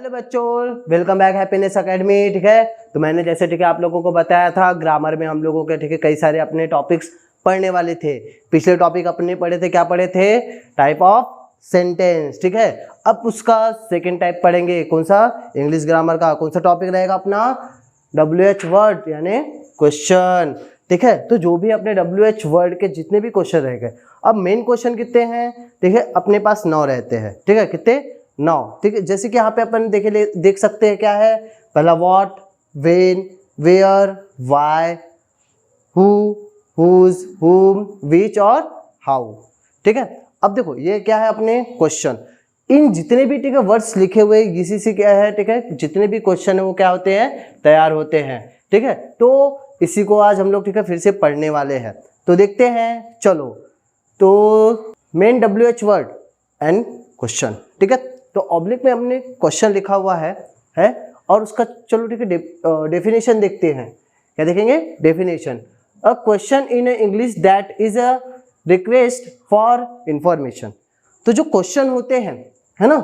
Hello बच्चों, welcome back happiness academy. ठीक है, तो मैंने जैसे ठीक है आप लोगों को बताया था ग्रामर में हम लोगों के ठीक है कई सारे अपने टॉपिक्स पढ़ने वाले थे। पिछले टॉपिक अपने पढ़े थे, क्या पढ़े थे? Type of sentence. ठीक है, अब उसका सेकेंड टाइप पढ़ेंगे। कौन सा? इंग्लिश ग्रामर का। कौन सा टॉपिक रहेगा अपना? WH वर्ड यानी क्वेश्चन। ठीक है, तो जो भी अपने WH वर्ड के जितने भी क्वेश्चन रहेंगे, अब मेन क्वेश्चन कितने हैं? ठीक है, अपने पास 9 रहते हैं। ठीक है, कितने? 9। ठीक है, जैसे कि यहाँ पे अपन देख सकते हैं क्या है। पहला what, when, where, why, who, whose, whom, which और हाउ। ठीक है, अब देखो ये क्या है अपने क्वेश्चन। इन जितने भी ठीक है वर्ड्स लिखे हुए इसी से क्या है, ठीक है, जितने भी क्वेश्चन है वो क्या होते हैं? तैयार होते हैं। ठीक है, तो इसी को आज हम लोग ठीक है फिर से पढ़ने वाले हैं। तो देखते हैं, चलो। तो main WH word and question. ठीक है, तो ऑब्लिक में हमने क्वेश्चन लिखा हुआ है और उसका चलो ठीक है डेफिनेशन देखते हैं। क्या देखेंगे? Definition. A question in English that is a request for information. तो जो क्वेश्चन होते हैं, है ना,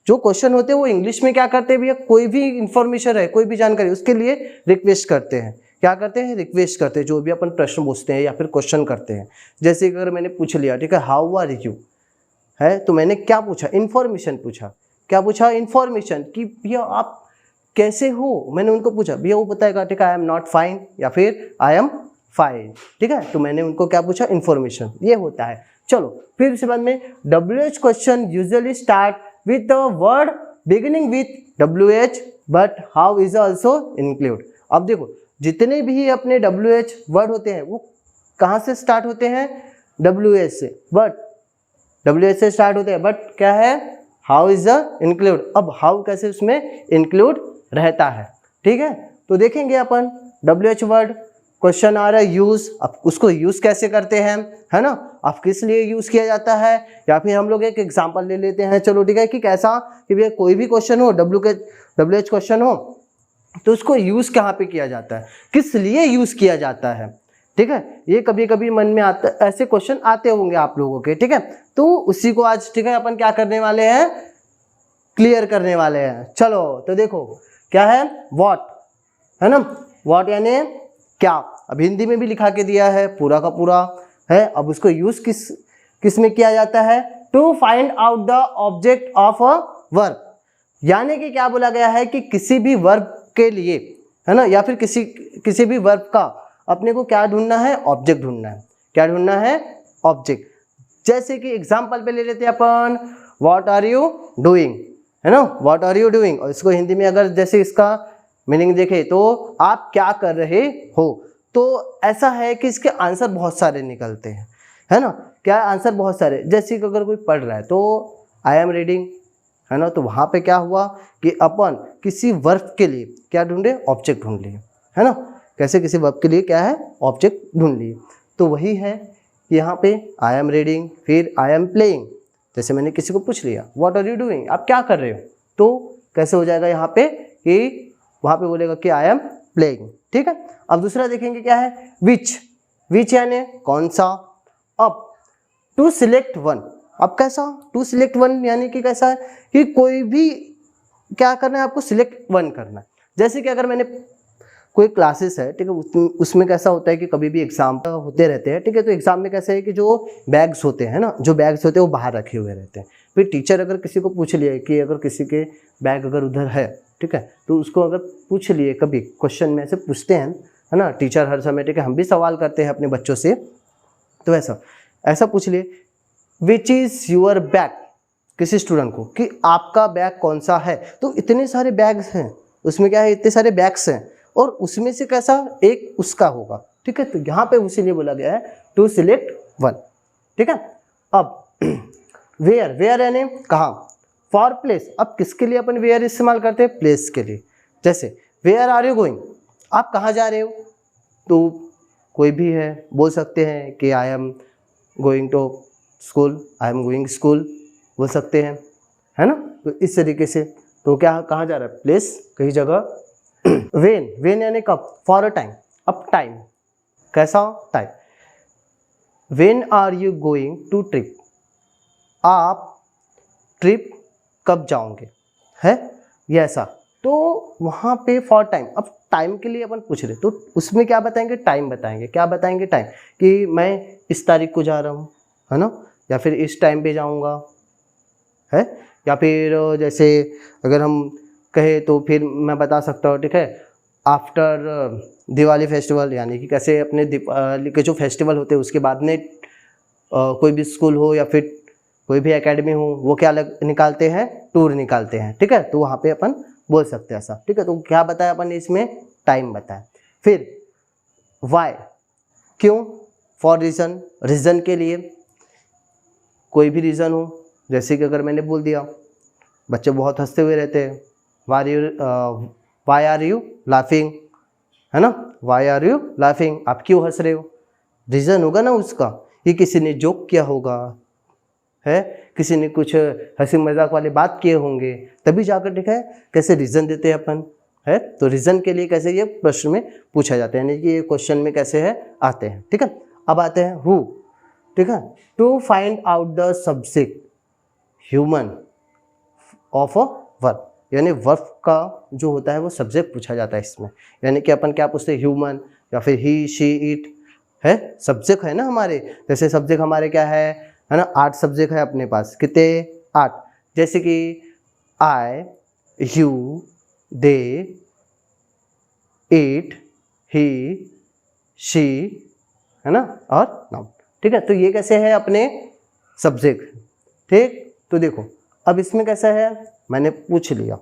जो क्वेश्चन होते हैं वो इंग्लिश में क्या करते हैं भैया? कोई भी इंफॉर्मेशन है, कोई भी जानकारी, उसके लिए रिक्वेस्ट करते हैं। क्या करते हैं? रिक्वेस्ट करते हैं। जो भी अपन प्रश्न पूछते हैं या फिर क्वेश्चन करते हैं, जैसे कि अगर मैंने पूछ लिया, ठीक है, हाउ आर यू है, तो मैंने क्या पूछा? इंफॉर्मेशन पूछा। क्या पूछा? इंफॉर्मेशन, कि भैया आप कैसे हो, मैंने उनको पूछा। भैया वो बताएगा, ठीक है, आई एम नॉट फाइन या फिर आई एम फाइन। ठीक है, तो मैंने उनको क्या पूछा? इंफॉर्मेशन। ये होता है। चलो फिर उसके बाद में WH question usually start with the word beginning with WH but how is also include. अब देखो जितने भी अपने WH वर्ड होते हैं वो कहाँ से स्टार्ट होते हैं? WH से। बट WH से स्टार्ट होते हैं, बट क्या है? How is the include. अब हाउ कैसे उसमें इंक्लूड रहता है। ठीक है, तो देखेंगे अपन WH वर्ड। क्वेश्चन आ रहा है यूज। अब उसको यूज कैसे करते हैं, है ना, अब किस लिए यूज किया जाता है, या फिर हम लोग एक एग्जांपल ले लेते हैं। चलो ठीक है, कि कैसा कि भैया कोई भी क्वेश्चन हो, WH क्वेश्चन हो, तो उसको यूज कहाँ पे किया जाता है, किस लिए यूज किया जाता है। ठीक है, ये कभी कभी मन में आता, ऐसे क्वेश्चन आते होंगे आप लोगों के। ठीक है, तो उसी को आज ठीक है अपन क्या करने वाले हैं? क्लियर करने वाले हैं। चलो तो देखो क्या है? व्हाट, है ना, व्हाट यानी क्या। अब हिंदी में भी लिखा के दिया है पूरा का पूरा है। अब उसको यूज किस में किया जाता है? To find out the object of a verb. यानी कि क्या बोला गया है कि किसी भी वर्ब के लिए, है ना, या फिर किसी भी वर्ब का अपने को क्या ढूंढना है? ऑब्जेक्ट ढूंढना है। क्या ढूंढना है? ऑब्जेक्ट। जैसे कि एग्जांपल पे ले लेते हैं अपन, व्हाट आर यू डूइंग, है ना, व्हाट आर यू डूइंग। और इसको हिंदी में अगर जैसे इसका मीनिंग देखे तो आप क्या कर रहे हो। तो ऐसा है कि इसके आंसर बहुत सारे निकलते हैं, है ना। क्या आंसर? बहुत सारे। जैसे कि अगर कोई पढ़ रहा है तो आई एम रीडिंग, है ना, तो वहाँ पे क्या हुआ कि अपन किसी वर्ब के लिए क्या ढूंढे? ऑब्जेक्ट ढूंढ लिए, है ना। कैसे? किसी वर्ब के लिए क्या है? ऑब्जेक्ट ढूंढ लिए। तो वही है यहाँ पे आई एम रीडिंग, फिर आई एम प्लेइंग। जैसे मैंने किसी को पूछ लिया व्हाट आर यू डूइंग, आप क्या कर रहे हो, तो कैसे हो जाएगा यहाँ पे कि वहाँ पे बोलेगा कि आई एम प्लेइंग। ठीक है, अब दूसरा देखेंगे क्या है? विच यानी कौन सा। अब टू सिलेक्ट वन। अब कैसा? टू सिलेक्ट वन यानी कि कैसा है कि कोई भी क्या करना है आपको? सिलेक्ट वन करना है। जैसे कि अगर मैंने कोई क्लासेस है, ठीक है, उसमें कैसा होता है कि कभी भी एग्जाम होते रहते हैं। ठीक है, तो एग्जाम में कैसा है कि जो बैग्स होते हैं ना, जो बैग्स होते हैं वो बाहर रखे हुए रहते हैं। फिर टीचर अगर किसी को पूछ लिया कि अगर किसी के बैग अगर उधर है, ठीक है, तो उसको अगर पूछ लिए, कभी क्वेश्चन में ऐसे पूछते हैं, है ना, टीचर हर समय, ठीक है, हम भी सवाल करते हैं अपने बच्चों से, तो ऐसा पूछ लिए विच इज योर बैग, किसी स्टूडेंट को कि आपका बैग कौन सा है। तो इतने सारे बैग्स हैं, उसमें क्या है, इतने सारे बैग्स हैं, और उसमें से कैसा एक उसका होगा। ठीक है, तो यहाँ पे उसीलिए बोला गया है टू सिलेक्ट वन। ठीक है, अब वेयर यानी कहाँ। फॉर प्लेस, अब किसके लिए अपन वेयर इस्तेमाल करते हैं? प्लेस के लिए। जैसे वेयर आर यू गोइंग, आप कहाँ जा रहे हो, तो कोई भी है बोल सकते हैं कि I am going to school, I am going school बोल सकते हैं, है ना। तो इस तरीके से तो क्या कहाँ जा रहा है? प्लेस, कहीं जगह। वेन यानी कब। फॉर अ टाइम, अब टाइम कैसा? Time. When are you going to trip, आप ट्रिप कब जाओगे, है। ये ऐसा, तो वहाँ पे फॉर टाइम, अब टाइम के लिए अपन पूछ रहे तो उसमें क्या बताएंगे, टाइम बताएंगे। क्या बताएंगे, टाइम, कि मैं इस तारीख को जा रहा हूँ, है ना, या फिर इस टाइम पे जाऊँगा, है, या फिर जैसे अगर हम कहे तो फिर मैं बता सकता हूँ, ठीक है, आफ्टर दिवाली फेस्टिवल, यानी कि कैसे अपने दिवाली के जो फेस्टिवल होते हैं उसके बाद में कोई भी स्कूल हो या फिर कोई भी एकेडमी हो, वो क्या निकालते हैं, टूर निकालते हैं, ठीक है, तो वहाँ पे अपन बोल सकते हैं ऐसा, ठीक है। तो क्या बताया अपन ने इसमें, टाइम बताया। फिर वाई, क्यों, फॉर रीज़न, रीज़न के लिए, कोई भी रीज़न हो, जैसे कि अगर मैंने बोल दिया बच्चे बहुत हंसते हुए रहते हैं, वाई आर यू लाफिंग, है ना, वाई आर यू लाफिंग, आप क्यों हंस रहे हो, रीज़न होगा ना उसका, ये किसी ने जोक किया होगा, है, किसी ने कुछ हंसी मजाक वाली बात किए होंगे, तभी जाकर, ठीक है, कैसे रीज़न देते हैं अपन, है, तो रीज़न के लिए कैसे ये प्रश्न में पूछा जाता है, यानी कि ये क्वेश्चन में कैसे है आते हैं, ठीक है। अब आते हैं हु, ठीक है, to find out the subject human of a verb, यानी वर्ब का जो होता है वो सब्जेक्ट पूछा जाता है इसमें, यानी कि अपन क्या पूछते हैं, ह्यूमन या फिर ही शी इट, है, सब्जेक्ट है ना हमारे, जैसे सब्जेक्ट हमारे क्या है ना, 8 सब्जेक्ट है अपने पास, कितने, 8, जैसे कि I, you, they, it, he, she, है ना, और नाउन, ठीक है। तो ये कैसे है अपने सब्जेक्ट, ठीक। तो देखो अब इसमें कैसा है, मैंने पूछ लिया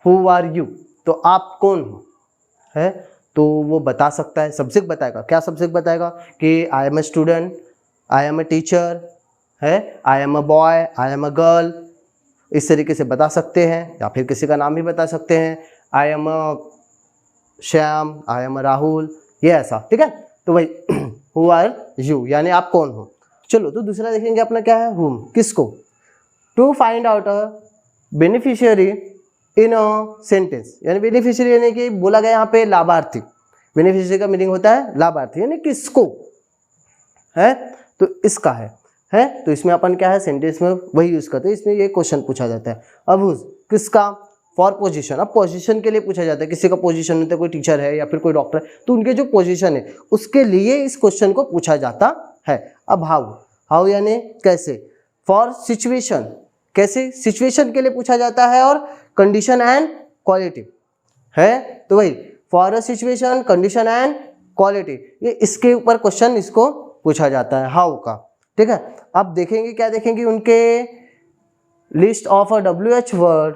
हु आर यू, तो आप कौन हो, है, तो वो बता सकता है, सब्जेक्ट बताएगा, क्या सब्जेक्ट बताएगा, कि I am a student, I am a teacher, है, I am a boy, I am a girl, इस तरीके से बता सकते हैं, या फिर किसी का नाम भी बता सकते हैं, आई am a Shyam, I am अ राहुल, ये ऐसा, ठीक है। तो भाई हु आर यू, यानी आप कौन हो। चलो तो दूसरा देखेंगे अपना क्या है, हुम, किसको, to find out a beneficiary in a sentence, यानी बेनिफिशियरी यानी कि बोला गया यहाँ पे लाभार्थी, बेनिफिशियरी का मीनिंग होता है लाभार्थी, यानी किसको, है, तो इसका है, तो इसमें अपन क्या है, सेंटेंस में वही यूज करते हैं, इसमें ये क्वेश्चन पूछा जाता है। अब किसका, फॉर पोजीशन, अब पोजीशन के लिए पूछा जाता है, किसी का पोजीशन होता है, कोई टीचर है या फिर कोई डॉक्टर, तो उनके जो पोजीशन है उसके लिए इस क्वेश्चन को पूछा जाता है। अब हाउ यानी कैसे, फॉर सिचुएशन, कैसे, सिचुएशन के लिए पूछा जाता है, और कंडीशन एंड क्वालिटी, है, तो वही for a situation, condition and quality, ये इसके ऊपर क्वेश्चन इसको पूछा जाता है हाउ का, ठीक है। अब देखेंगे क्या देखेंगे, उनके list of a WH word,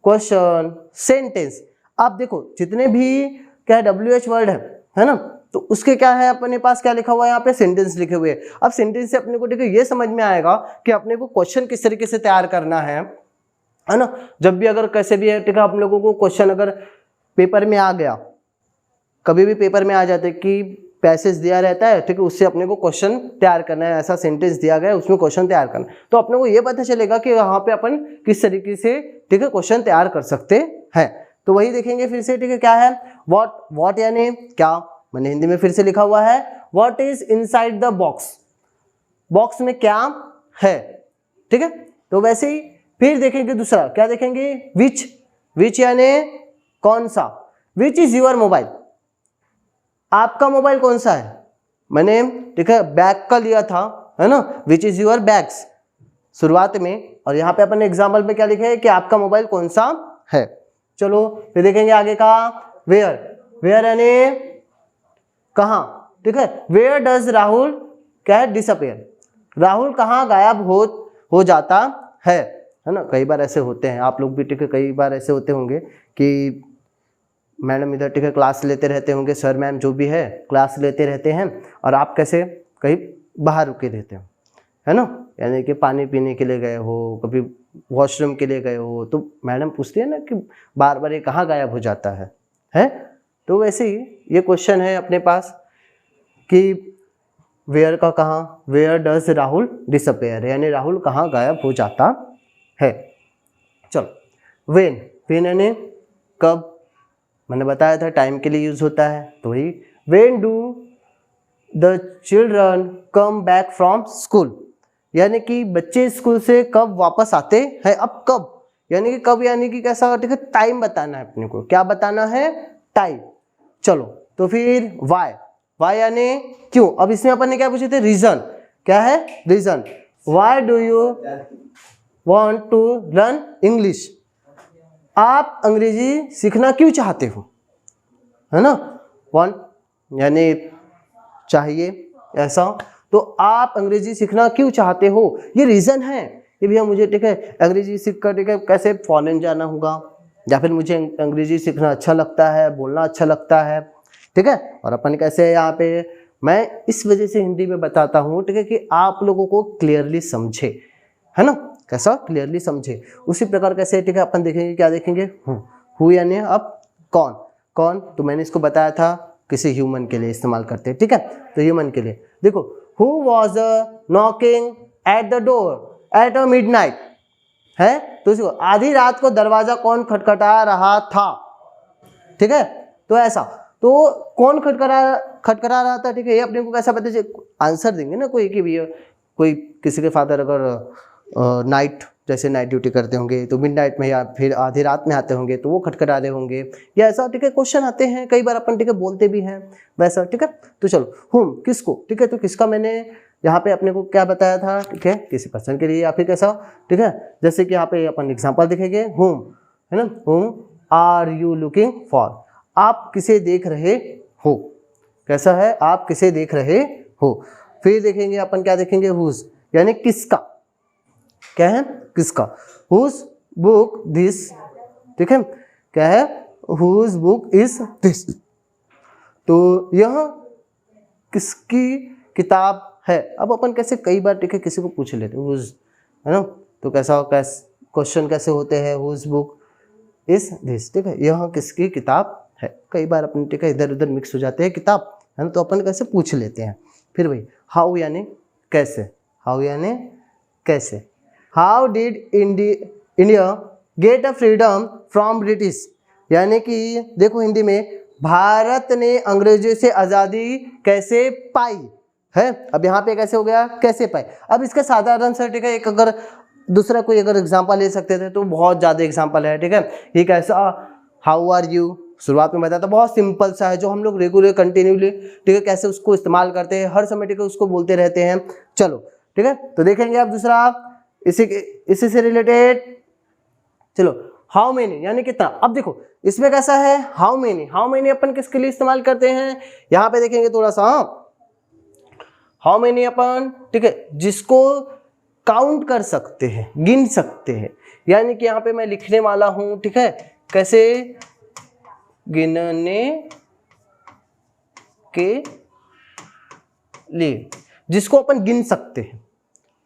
question, sentence. अब देखो जितने भी क्या WH वर्ड है ना, तो उसके क्या है अपने पास क्या लिखा हुआ है यहाँ पे, सेंटेंस लिखे हुए हैं। अब सेंटेंस से अपने को देखो ये समझ में आएगा कि अपने को क्वेश्चन किस तरीके से तैयार करना है ना। जब भी अगर कैसे भी है, ठीक है, आप लोगों को क्वेश्चन अगर पेपर में आ गया, कभी भी पेपर में आ जाते कि पैसेज दिया रहता है, ठीक है, उससे अपने को क्वेश्चन तैयार करना है, ऐसा सेंटेंस दिया गया है उसमें क्वेश्चन तैयार करना, तो अपने को ये पता चलेगा कि वहाँ पे अपन किस तरीके से, ठीक है, क्वेश्चन तैयार कर सकते हैं। तो वही देखेंगे फिर से, ठीक है, क्या है व्हाट यानी क्या, मैंने हिंदी में फिर से लिखा हुआ है, what is inside the box, box में क्या है, ठीक है। तो वैसे ही फिर देखेंगे दूसरा, क्या देखेंगे, विच यानी कौन सा, विच इज योर मोबाइल, आपका मोबाइल कौन सा है, मैंने, ठीक है, बैग का लिया था, है ना, विच इज योर बैग्स शुरुआत में, और यहाँ पे अपन एग्जाम्पल पे क्या लिखे है कि आपका मोबाइल कौन सा है। चलो फिर देखेंगे आगे का, वेयर यानी कहाँ, ठीक है, वेयर डज राहुल क्या है, डिसअपियर, राहुल कहाँ गायब हो जाता है ना। कई बार ऐसे होते हैं, आप लोग भी, ठीक है, कई बार ऐसे होते होंगे कि मैडम इधर, ठीक है, क्लास लेते रहते होंगे, सर मैम जो भी है क्लास लेते रहते हैं, और आप कैसे कहीं बाहर रुके रहते हो, है ना, यानी कि पानी पीने के लिए गए हो, कभी वॉशरूम के लिए गए हो, तो मैडम पूछती है ना कि बार बार ये कहाँ गायब हो जाता है। तो वैसे ही ये क्वेश्चन है अपने पास कि वेयर का कहाँ, वेयर डज राहुल डिसअपेयर, यानी राहुल कहाँ गायब हो जाता है। चलो वेन यानी कब, मैंने बताया था टाइम के लिए यूज होता है, तो वही when do the children come back from school, यानी कि बच्चे स्कूल से कब वापस आते हैं। अब कब, यानी कि कब, यानी कि कैसा, ठीक है, टाइम बताना है अपने को। क्या बताना है? टाइम। चलो तो फिर वाई, वाई यानी क्यों। अब इसमें अपन ने क्या पूछे थे? रीजन। क्या है? Reason. Why do you want to learn English, आप अंग्रेजी सीखना क्यों चाहते हो, है ना। वांट यानी चाहिए, ऐसा। तो आप अंग्रेजी सीखना क्यों चाहते हो, ये रीजन है कि भैया मुझे, ठीक है, अंग्रेजी सीख कर, ठीक है, कैसे फॉरेन जाना होगा, या फिर मुझे अंग्रेजी सीखना अच्छा लगता है, बोलना अच्छा लगता है, ठीक है। और अपन कैसे यहाँ पे मैं इस वजह से हिंदी में बताता हूँ, ठीक है, कि आप लोगों को क्लियरली समझे, है ना। कैसा? क्लियरली समझे। उसी प्रकार कैसे, ठीक है, अपन देखेंगे, क्या देखेंगे? हु यानी अब कौन, कौन, तो मैंने इसको बताया था किसी ह्यूमन के लिए इस्तेमाल करते हैं, ठीक है। तो ह्यूमन के लिए देखो, who was knocking at the door at a midnight, है। तो इसको आधी रात को दरवाजा कौन खटखटा रहा था, ठीक है। तो ऐसा, तो कौन खटखटा रहा था, ठीक है, ये अपने को कैसा पता चले, आंसर देंगे ना कोई, कि भैया कोई किसी के फादर अगर नाइट, जैसे नाइट ड्यूटी करते होंगे तो मिडनाइट में या फिर आधी रात में आते होंगे तो वो खटखटा रहे होंगे, या ऐसा, ठीक है, क्वेश्चन आते हैं कई बार अपन, ठीक है, बोलते भी हैं वैसा, ठीक है। तो चलो, हुम किसको, ठीक है, तो किसका मैंने यहाँ पे अपने को क्या बताया था, ठीक है, किसी पर्सन के लिए या फिर कैसा, ठीक है। जैसे कि यहाँ पे अपन एग्जाम्पल देखेंगे, हुम, है ना, हुम आर यू लुकिंग फॉर, आप किसे देख रहे हो, कैसा है, आप किसे देख रहे हो। फिर देखेंगे अपन, क्या देखेंगे? हुज यानी किसका, क्या है? किसका। हुज बुक दिस, ठीक है, क्या है? हुज बुक इज दिस, तो यह किसकी किताब है। अब अपन कैसे कई बार, ठीक है, किसी को पूछ लेते हैं हुज, है ना, तो कैसा क्वेश्चन कैसे होते हैं, हुज बुक इज दिस, ठीक है, यह किसकी किताब है। कई बार अपन, ठीक है, इधर उधर मिक्स हो जाते हैं किताब, है ना, तो अपन कैसे पूछ लेते हैं। फिर वही हाउ यानी कैसे, हाउ यानी कैसे। How did India get a freedom from British, यानी कि देखो हिंदी में, भारत ने अंग्रेजों से आज़ादी कैसे पाई है। अब यहाँ पे कैसे हो गया? कैसे पाई। अब इसका साधारण सा, ठीक है, एक अगर दूसरा कोई अगर एग्जाम्पल ले सकते थे तो बहुत ज़्यादा एग्जाम्पल है, ठीक है। ये कैसा, हाउ आर यू, शुरुआत में बताया था, बहुत सिंपल सा है जो हम लोग रेगुलर कंटिन्यूली, ठीक है, कैसे उसको इस्तेमाल करते हैं, हर समय, ठीक है, उसको बोलते रहते हैं। चलो ठीक है, तो देखेंगे अब दूसरा इसी से रिलेटेड। चलो, हाउ मेनी यानी कितना। अब देखो इसमें कैसा है, हाउ मेनी, हाउ मेनी अपन किसके लिए इस्तेमाल करते हैं, यहाँ पे देखेंगे थोड़ा सा। हाउ मेनी अपन, ठीक है, जिसको काउंट कर सकते हैं, गिन सकते हैं, यानी कि यहाँ पे मैं लिखने वाला हूं, ठीक है, कैसे, गिनने के लिए, जिसको अपन गिन सकते हैं,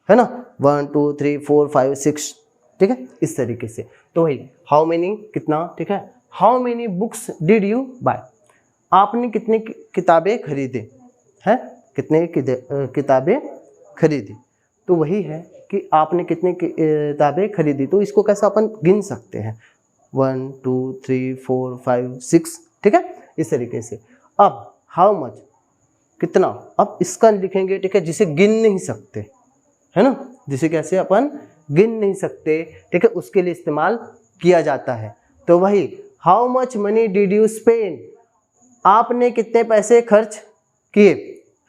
है ना, 1 2 3 4 5 6, ठीक है, इस तरीके से। तो वही हाउ मेनी कितना, ठीक है। How many books did you buy, आपने कितनी किताबें खरीदे हैं, कितने किताबें खरीदी। तो वही है कि आपने कितनी किताबें खरीदी, तो इसको कैसे अपन गिन सकते हैं, 1 2 3 4 5 6, ठीक है, इस तरीके से। अब हाउ मच कितना, अब इसका लिखेंगे, ठीक है, जिसे गिन नहीं सकते, है ना, जिसे कैसे अपन गिन नहीं सकते, ठीक है, उसके लिए इस्तेमाल किया जाता है। तो वही how much money did you spend, आपने कितने पैसे खर्च किए,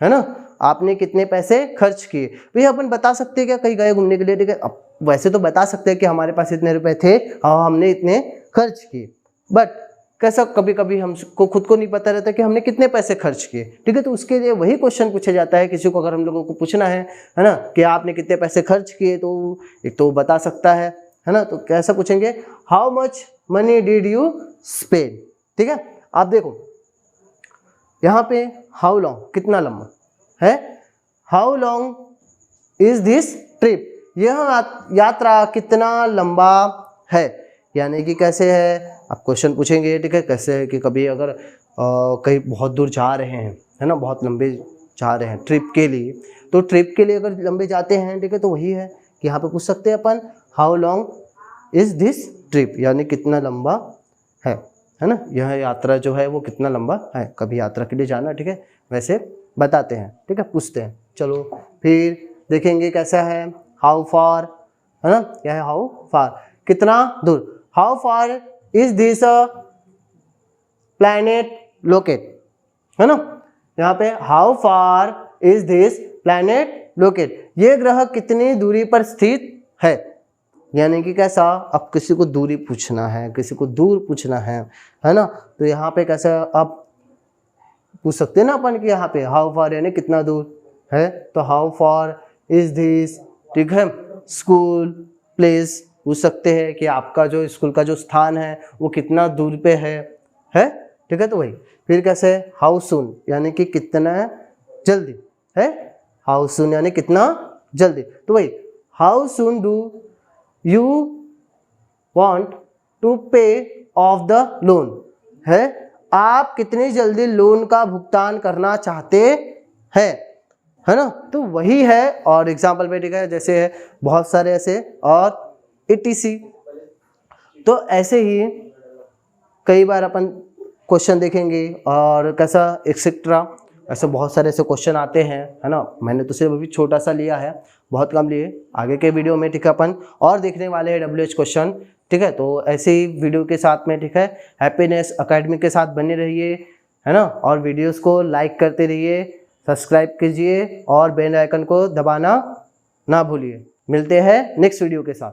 है ना, आपने कितने पैसे खर्च किए। भैया अपन बता सकते हैं क्या कहीं गए घूमने के लिए, ठीक है, अब वैसे तो बता सकते हैं कि हमारे पास इतने रुपए थे और हमने इतने खर्च किए, बट कैसा कभी कभी हमको खुद को नहीं पता रहता कि हमने कितने पैसे खर्च किए, ठीक है। तो उसके लिए वही क्वेश्चन पूछा जाता है किसी को, अगर हम लोगों को पूछना है ना, कि आपने कितने पैसे खर्च किए, तो एक तो बता सकता है ना, तो कैसा पूछेंगे, how much money did you spend, ठीक है। आप देखो यहाँ पे हाउ लॉन्ग कितना लंबा है, how long is this trip, यह यात्रा कितना लंबा है, यानी कि कैसे है। आप क्वेश्चन पूछेंगे, ठीक है, कैसे है कि कभी अगर कहीं बहुत दूर जा रहे हैं, है ना, बहुत लंबे जा रहे हैं ट्रिप के लिए, तो ट्रिप के लिए अगर लंबे जाते हैं, ठीक है, तो वही है कि यहाँ पे पूछ सकते हैं अपन, how long is this trip, यानी कितना लंबा है ना, यह यात्रा जो है वो कितना लंबा है। कभी यात्रा के लिए जाना, ठीक है, वैसे बताते हैं, ठीक है, पूछते हैं। चलो फिर देखेंगे कैसा है, हाउ फार, है ना, यह है हाउ फार, कितना दूर, how far is this planet locate, है ना, यहाँ पे how far is this planet locate, ये ग्रह कितनी दूरी पर स्थित है, यानी कि कैसा, अब किसी को दूरी पूछना है, किसी को दूर पूछना है ना, तो यहाँ पे कैसा आप पूछ सकते हैं ना अपन कि यहाँ पे हाउ फार यानी कितना दूर है, तो हाउ फार इज दिस, ठीक है, स्कूल प्लेस पूछ सकते हैं कि आपका जो स्कूल का जो स्थान है वो कितना दूर पे है, ठीक है, तो वही। फिर कैसे हाउ सून यानी कि कितना जल्दी है, हाउ सून यानी कितना जल्दी, तो वही how soon do you want to pay off the loan, है आप कितनी जल्दी लोन का भुगतान करना चाहते हैं, है ना, तो वही है। और एग्जाम्पल पे ठीक है, जैसे है बहुत सारे ऐसे और etc, तो ऐसे ही कई बार अपन क्वेश्चन देखेंगे और कैसा एक्सेट्रा, ऐसे बहुत सारे ऐसे क्वेश्चन आते हैं, है ना, मैंने तो सिर्फ अभी छोटा सा लिया है, बहुत कम लिए, आगे के वीडियो में ठीक है अपन और देखने वाले हैं WH क्वेश्चन, ठीक है, तो ऐसे ही वीडियो के साथ में ठीक है हैप्पीनेस एकेडमी के साथ बने रहिए, है ना, और वीडियोस को लाइक करते रहिए, सब्सक्राइब कीजिए और बेल आइकन को दबाना ना भूलिए। मिलते हैं नेक्स्ट वीडियो के साथ।